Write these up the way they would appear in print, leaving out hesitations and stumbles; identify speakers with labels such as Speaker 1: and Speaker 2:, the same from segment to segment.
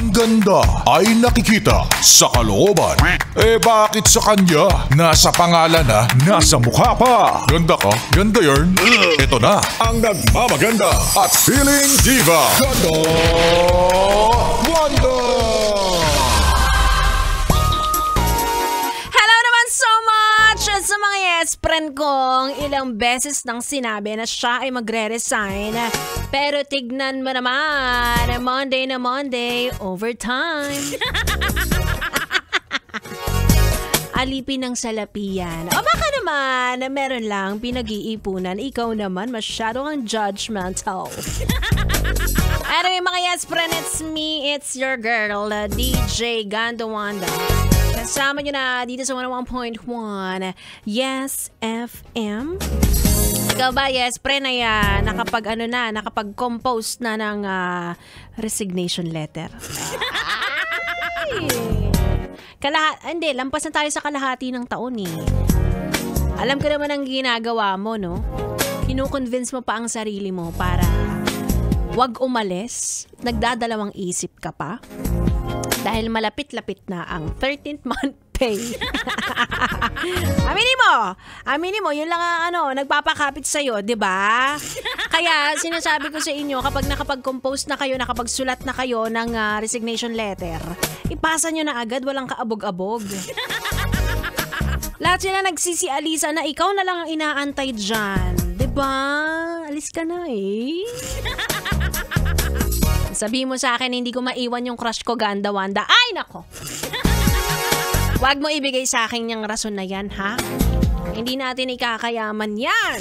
Speaker 1: Ang ganda ay nakikita sa kalooban. Bakit sa kanya? Nasa pangalan na, nasa mukha pa. Ganda ka? Ganda yarn. Ito na ang nagmamaganda at feeling diva. Ganda Wanda!
Speaker 2: Hello naman so much sa mga yes friend kong ilang beses nang sinabi na siya ay magre-resign. Pero tignan mo naman, Monday na Monday, overtime. Alipin ng salapian. O baka naman, meron lang pinag-iipunan. Ikaw naman, masyado kang judgmental. Anyway, mga yes friend, it's me, it's your girl, DJ Gandawanda. Kasama nyo na dito sa 101.1 Yes FM. Ikaw ba, yes, pre, na nakapag-compose na ng resignation letter? Hindi, lampas na tayo sa kalahati ng taon eh. Alam ko naman ang ginagawa mo, no? Kinu-convince mo pa ang sarili mo para wag umalis. Nagdadalawang isip ka pa. Dahil malapit-lapit na ang 13th month pay. Aminin mo, yun lang ang nagpapakapit sa'yo, di ba? Kaya sinasabi ko sa inyo, kapag nakapag-compose na kayo, nakapagsulat na kayo ng resignation letter, ipasa nyo na agad, walang kaabog-abog. Lahat sila nagsisialisa na ikaw na lang ang inaantay dyan. Di ba? Alis ka na eh. Sabihin mo sa akin, hindi ko maiwan yung crush ko, Ganda Wanda. Ay, nako! Huwag mo ibigay sa akin yung rason na yan, ha? Hindi natin ikakayaman yan.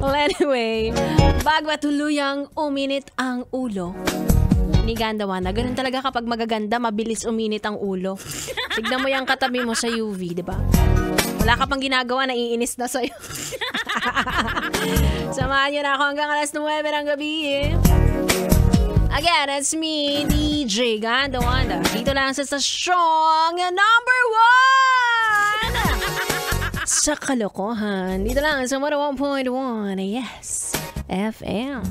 Speaker 2: Well, anyway, bago tuluyang uminit ang ulo ni Ganda Wanda. Ganun talaga kapag magaganda, mabilis uminit ang ulo. Tignan mo yung katabi mo sa UV, di ba? Wala ka pang ginagawa, naiinis na sa'yo. Samahan nyo na ako hanggang alas 9 ng gabi eh. Again, it's me, DJ Ganda Wanda. Dito lang sa stasyong number 1 sa kalokohan. Dito lang sa 101.1 Yes FM.